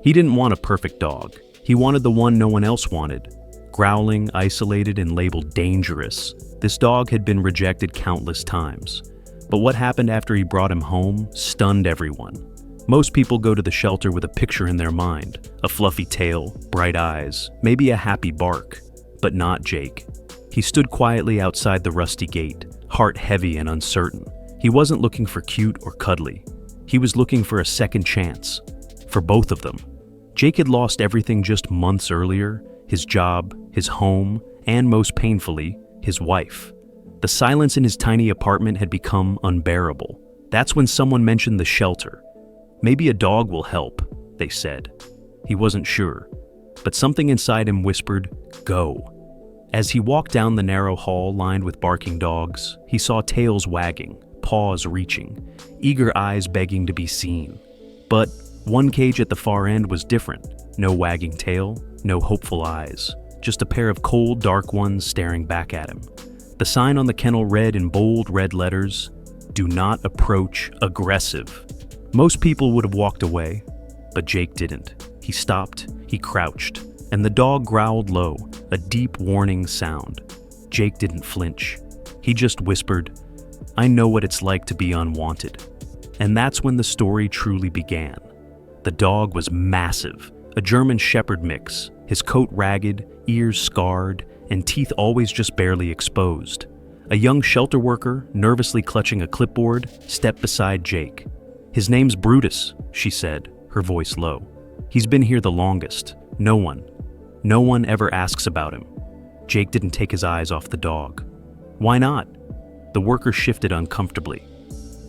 He didn't want a perfect dog. He wanted the one no one else wanted. Growling, isolated, and labeled dangerous, this dog had been rejected countless times. But what happened after he brought him home stunned everyone. Most people go to the shelter with a picture in their mind, a fluffy tail, bright eyes, maybe a happy bark. But not Jake. He stood quietly outside the rusty gate, heart heavy and uncertain. He wasn't looking for cute or cuddly. He was looking for a second chance. For both of them. Jake had lost everything just months earlier, his job, his home, and most painfully, his wife. The silence in his tiny apartment had become unbearable. That's when someone mentioned the shelter. Maybe a dog will help, they said. He wasn't sure, but something inside him whispered, go. As he walked down the narrow hall lined with barking dogs, he saw tails wagging, paws reaching, eager eyes begging to be seen. But one cage at the far end was different. No wagging tail, no hopeful eyes, just a pair of cold, dark ones staring back at him. The sign on the kennel read in bold red letters, "Do not approach aggressive." Most people would have walked away, but Jake didn't. He stopped, he crouched, and the dog growled low, a deep warning sound. Jake didn't flinch. He just whispered, "I know what it's like to be unwanted." And that's when the story truly began. The dog was massive, a German Shepherd mix, his coat ragged, ears scarred, and teeth always just barely exposed. A young shelter worker, nervously clutching a clipboard, stepped beside Jake. "His name's Brutus," she said, her voice low. "He's been here the longest. No one ever asks about him." Jake didn't take his eyes off the dog. "Why not?" The worker shifted uncomfortably.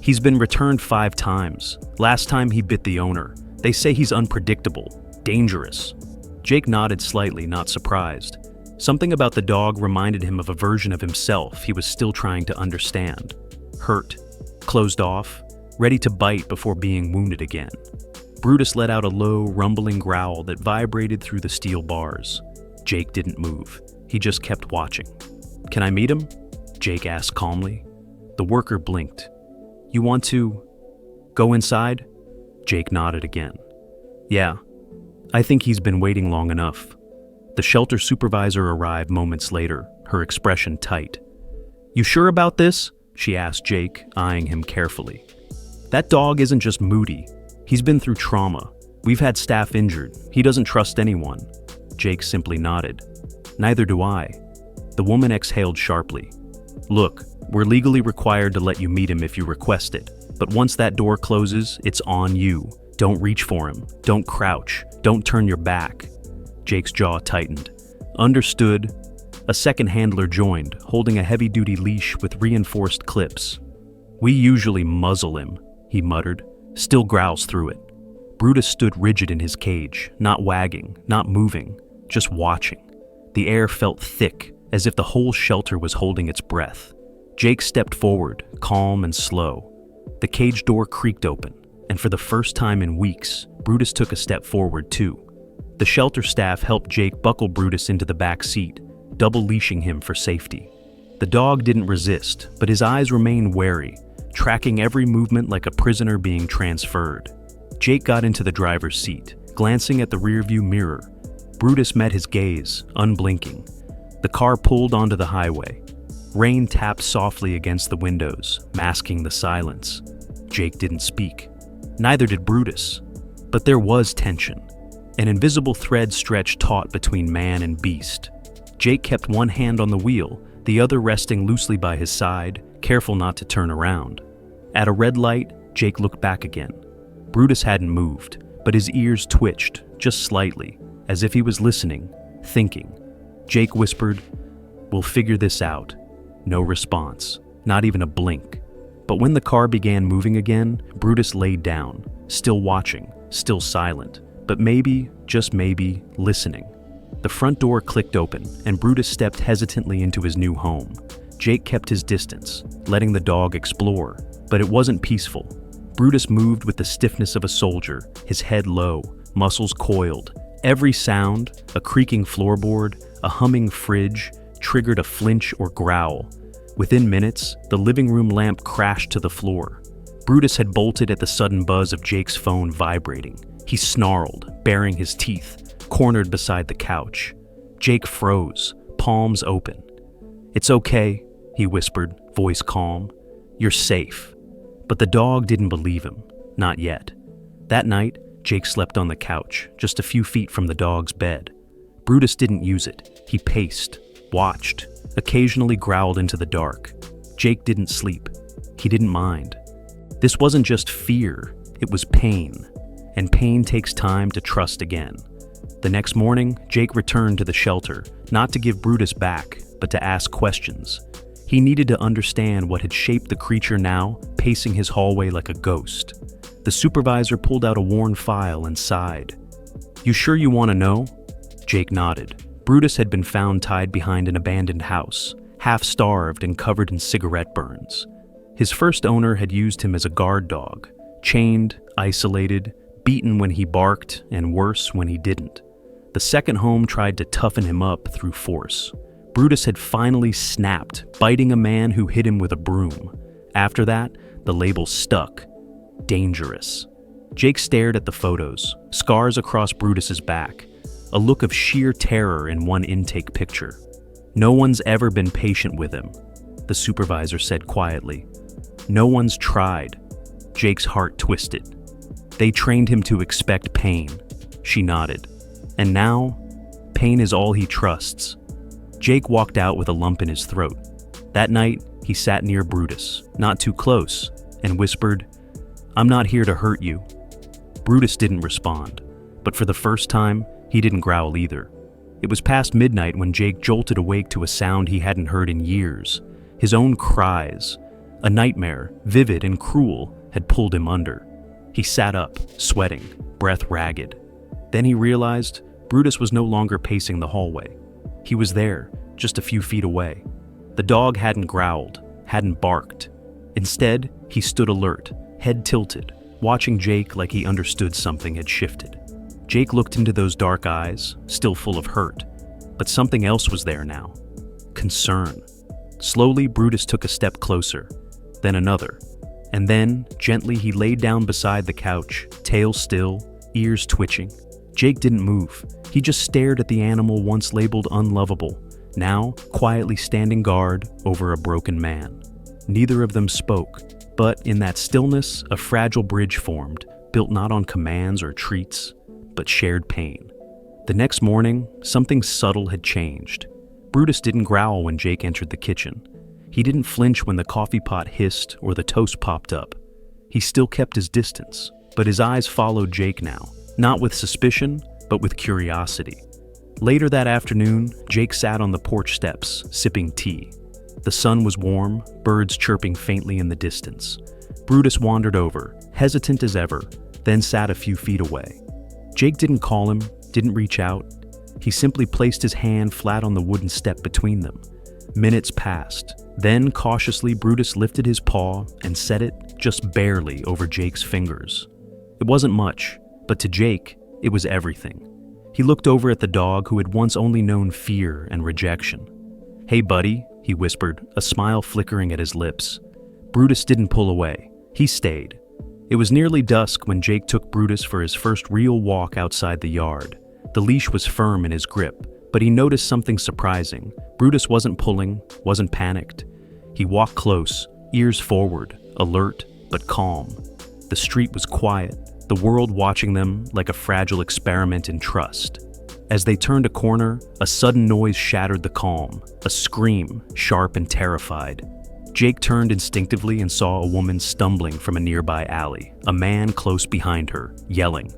"He's been returned 5 times. Last time he bit the owner. They say he's unpredictable, dangerous." Jake nodded slightly, not surprised. Something about the dog reminded him of a version of himself he was still trying to understand. Hurt, closed off, ready to bite before being wounded again. Brutus let out a low, rumbling growl that vibrated through the steel bars. Jake didn't move. He just kept watching. "Can I meet him?" Jake asked calmly. The worker blinked. "You want to go inside?" Jake nodded again. "Yeah, I think he's been waiting long enough." The shelter supervisor arrived moments later, her expression tight. "You sure about this?" she asked Jake, eyeing him carefully. "That dog isn't just moody. He's been through trauma. We've had staff injured. He doesn't trust anyone." Jake simply nodded. "Neither do I." The woman exhaled sharply. "Look, we're legally required to let you meet him if you request it. But once that door closes, it's on you. Don't reach for him. Don't crouch. Don't turn your back." Jake's jaw tightened. "Understood." A second handler joined, holding a heavy-duty leash with reinforced clips. "We usually muzzle him," he muttered, still growls through it. Brutus stood rigid in his cage, not wagging, not moving, just watching. The air felt thick, as if the whole shelter was holding its breath. Jake stepped forward, calm and slow. The cage door creaked open, and for the first time in weeks, Brutus took a step forward too. The shelter staff helped Jake buckle Brutus into the back seat, double leashing him for safety. The dog didn't resist, but his eyes remained wary, tracking every movement like a prisoner being transferred. Jake got into the driver's seat, glancing at the rearview mirror. Brutus met his gaze, unblinking. The car pulled onto the highway. Rain tapped softly against the windows, masking the silence. Jake didn't speak. Neither did Brutus. But there was tension. An invisible thread stretched taut between man and beast. Jake kept one hand on the wheel, the other resting loosely by his side, careful not to turn around. At a red light, Jake looked back again. Brutus hadn't moved, but his ears twitched, just slightly, as if he was listening, thinking. Jake whispered, "We'll figure this out." No response, not even a blink. But when the car began moving again, Brutus laid down, still watching, still silent, but maybe, just maybe, listening. The front door clicked open, and Brutus stepped hesitantly into his new home. Jake kept his distance, letting the dog explore, but it wasn't peaceful. Brutus moved with the stiffness of a soldier, his head low, muscles coiled. Every sound, a creaking floorboard, a humming fridge, triggered a flinch or growl. Within minutes, the living room lamp crashed to the floor. Brutus had bolted at the sudden buzz of Jake's phone vibrating. He snarled, baring his teeth, cornered beside the couch. Jake froze, palms open. "It's okay," he whispered, voice calm. "You're safe." But the dog didn't believe him, not yet. That night, Jake slept on the couch, just a few feet from the dog's bed. Brutus didn't use it. He paced, watched, occasionally growled into the dark. Jake didn't sleep. He didn't mind. This wasn't just fear, it was pain. And pain takes time to trust again. The next morning, Jake returned to the shelter, not to give Brutus back, but to ask questions. He needed to understand what had shaped the creature now, pacing his hallway like a ghost. The supervisor pulled out a worn file and sighed. "You sure you want to know?" Jake nodded. Brutus had been found tied behind an abandoned house, half-starved and covered in cigarette burns. His first owner had used him as a guard dog, chained, isolated, beaten when he barked, and worse when he didn't. The second home tried to toughen him up through force. Brutus had finally snapped, biting a man who hit him with a broom. After that, the label stuck. Dangerous. Jake stared at the photos, scars across Brutus's back, a look of sheer terror in one intake picture. "No one's ever been patient with him," the supervisor said quietly. "No one's tried." Jake's heart twisted. "They trained him to expect pain," she nodded. "And now, pain is all he trusts." Jake walked out with a lump in his throat. That night, he sat near Brutus, not too close, and whispered, "I'm not here to hurt you." Brutus didn't respond, but for the first time, he didn't growl either. It was past midnight when Jake jolted awake to a sound he hadn't heard in years. His own cries. A nightmare, vivid and cruel, had pulled him under. He sat up, sweating, breath ragged. Then he realized Brutus was no longer pacing the hallway. He was there, just a few feet away. The dog hadn't growled, hadn't barked. Instead, he stood alert, head tilted, watching Jake like he understood something had shifted. Jake looked into those dark eyes, still full of hurt. But something else was there now. Concern. Slowly, Brutus took a step closer, then another. And then, gently, he laid down beside the couch, tail still, ears twitching. Jake didn't move. He just stared at the animal once labeled unlovable, now quietly standing guard over a broken man. Neither of them spoke, but in that stillness, a fragile bridge formed, built not on commands or treats, but shared pain. The next morning, something subtle had changed. Brutus didn't growl when Jake entered the kitchen. He didn't flinch when the coffee pot hissed or the toast popped up. He still kept his distance, but his eyes followed Jake now, not with suspicion, but with curiosity. Later that afternoon, Jake sat on the porch steps, sipping tea. The sun was warm, birds chirping faintly in the distance. Brutus wandered over, hesitant as ever, then sat a few feet away. Jake didn't call him, didn't reach out. He simply placed his hand flat on the wooden step between them. Minutes passed. Then, cautiously, Brutus lifted his paw and set it, just barely, over Jake's fingers. It wasn't much, but to Jake, it was everything. He looked over at the dog who had once only known fear and rejection. "Hey, buddy," he whispered, a smile flickering at his lips. Brutus didn't pull away. He stayed. It was nearly dusk when Jake took Brutus for his first real walk outside the yard. The leash was firm in his grip, but he noticed something surprising. Brutus wasn't pulling, wasn't panicked. He walked close, ears forward, alert but calm. The street was quiet, the world watching them like a fragile experiment in trust. As they turned a corner, a sudden noise shattered the calm, a scream, sharp and terrified. Jake turned instinctively and saw a woman stumbling from a nearby alley, a man close behind her, yelling.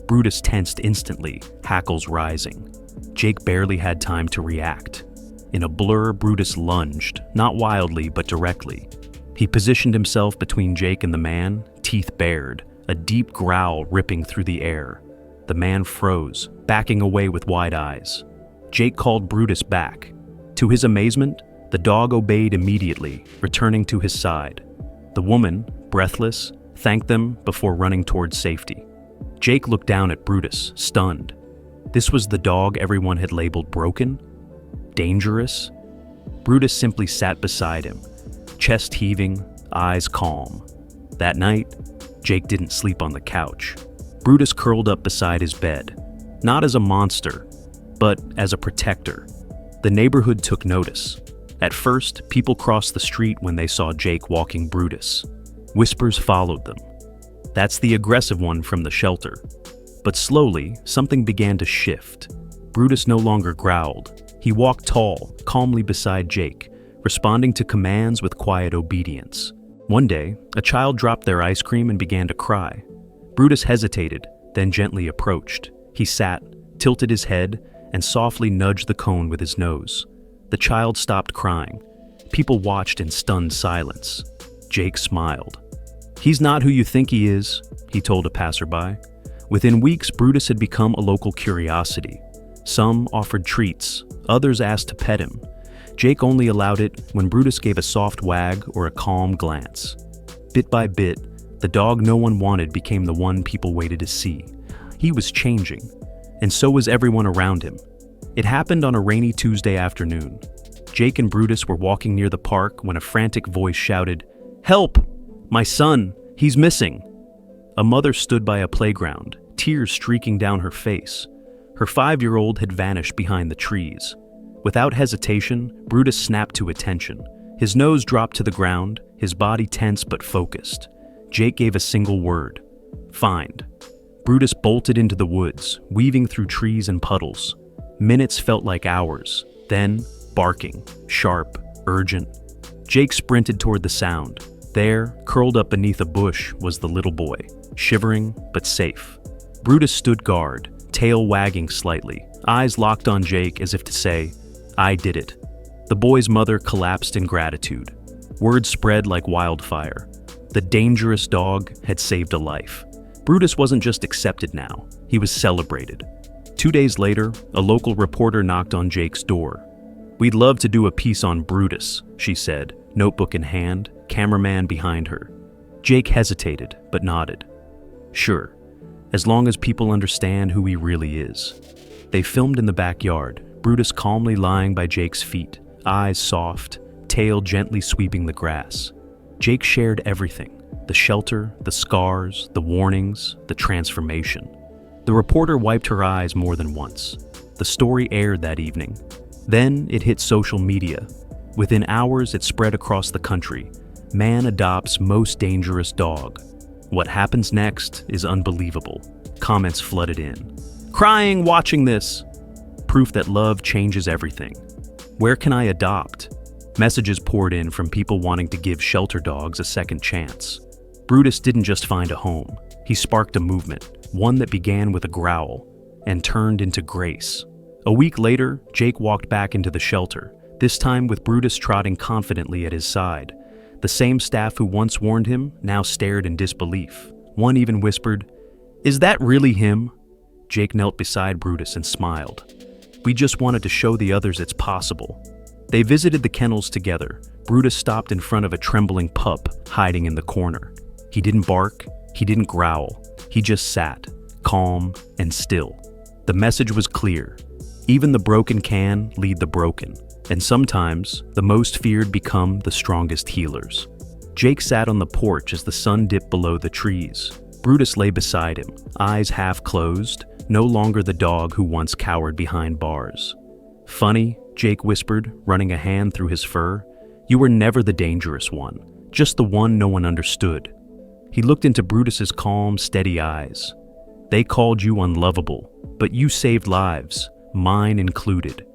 Brutus tensed instantly, hackles rising. Jake barely had time to react. In a blur, Brutus lunged, not wildly but directly. He positioned himself between Jake and the man, teeth bared, a deep growl ripping through the air. The man froze, backing away with wide eyes. Jake called Brutus back. To his amazement, the dog obeyed immediately, returning to his side. The woman, breathless, thanked them before running towards safety. Jake looked down at Brutus, stunned. This was the dog everyone had labeled broken? Dangerous? Brutus simply sat beside him, chest heaving, eyes calm. That night, Jake didn't sleep on the couch. Brutus curled up beside his bed, not as a monster, but as a protector. The neighborhood took notice. At first, people crossed the street when they saw Jake walking Brutus. Whispers followed them. That's the aggressive one from the shelter. But slowly, something began to shift. Brutus no longer growled. He walked tall, calmly beside Jake, responding to commands with quiet obedience. One day, a child dropped their ice cream and began to cry. Brutus hesitated, then gently approached. He sat, tilted his head, and softly nudged the cone with his nose. The child stopped crying. People watched in stunned silence. Jake smiled. "He's not who you think he is," he told a passerby. Within weeks, Brutus had become a local curiosity. Some offered treats, others asked to pet him. Jake only allowed it when Brutus gave a soft wag or a calm glance. Bit by bit, the dog no one wanted became the one people waited to see. He was changing, and so was everyone around him. It happened on a rainy Tuesday afternoon. Jake and Brutus were walking near the park when a frantic voice shouted, "Help! My son! He's missing!" A mother stood by a playground, tears streaking down her face. Her 5-year-old had vanished behind the trees. Without hesitation, Brutus snapped to attention. His nose dropped to the ground, his body tense but focused. Jake gave a single word: "Find." Brutus bolted into the woods, weaving through trees and puddles. Minutes felt like hours. Then, barking, sharp, urgent. Jake sprinted toward the sound. There, curled up beneath a bush, was the little boy, shivering but safe. Brutus stood guard, tail wagging slightly, eyes locked on Jake as if to say, "I did it." The boy's mother collapsed in gratitude. Word spread like wildfire. The dangerous dog had saved a life. Brutus wasn't just accepted now, he was celebrated. 2 days later, a local reporter knocked on Jake's door. "We'd love to do a piece on Brutus," she said, notebook in hand, cameraman behind her. Jake hesitated, but nodded. "Sure, as long as people understand who he really is." They filmed in the backyard, Brutus calmly lying by Jake's feet, eyes soft, tail gently sweeping the grass. Jake shared everything: the shelter, the scars, the warnings, the transformation. The reporter wiped her eyes more than once. The story aired that evening. Then it hit social media. Within hours, it spread across the country. Man adopts most dangerous dog. What happens next is unbelievable. Comments flooded in. "Crying watching this!" Proof that love changes everything. "Where can I adopt?" Messages poured in from people wanting to give shelter dogs a second chance. Brutus didn't just find a home. He sparked a movement, one that began with a growl and turned into grace. A week later, Jake walked back into the shelter, this time with Brutus trotting confidently at his side. The same staff who once warned him now stared in disbelief. One even whispered, "Is that really him?" Jake knelt beside Brutus and smiled. "We just wanted to show the others it's possible." They visited the kennels together. Brutus stopped in front of a trembling pup hiding in the corner. He didn't bark, he didn't growl. He just sat, calm and still. The message was clear. Even the broken can lead the broken. And sometimes, the most feared become the strongest healers. Jake sat on the porch as the sun dipped below the trees. Brutus lay beside him, eyes half closed, no longer the dog who once cowered behind bars. "Funny," Jake whispered, running a hand through his fur. "You were never the dangerous one, just the one no one understood." He looked into Brutus's calm, steady eyes. "They called you unlovable, but you saved lives, mine included."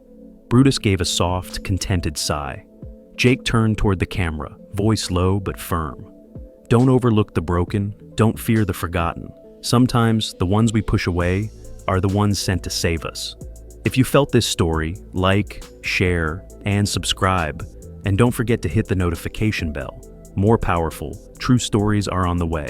Brutus gave a soft, contented sigh. Jake turned toward the camera, voice low but firm. "Don't overlook the broken, don't fear the forgotten. Sometimes the ones we push away are the ones sent to save us." If you felt this story, like, share, and subscribe. And don't forget to hit the notification bell. More powerful, true stories are on the way.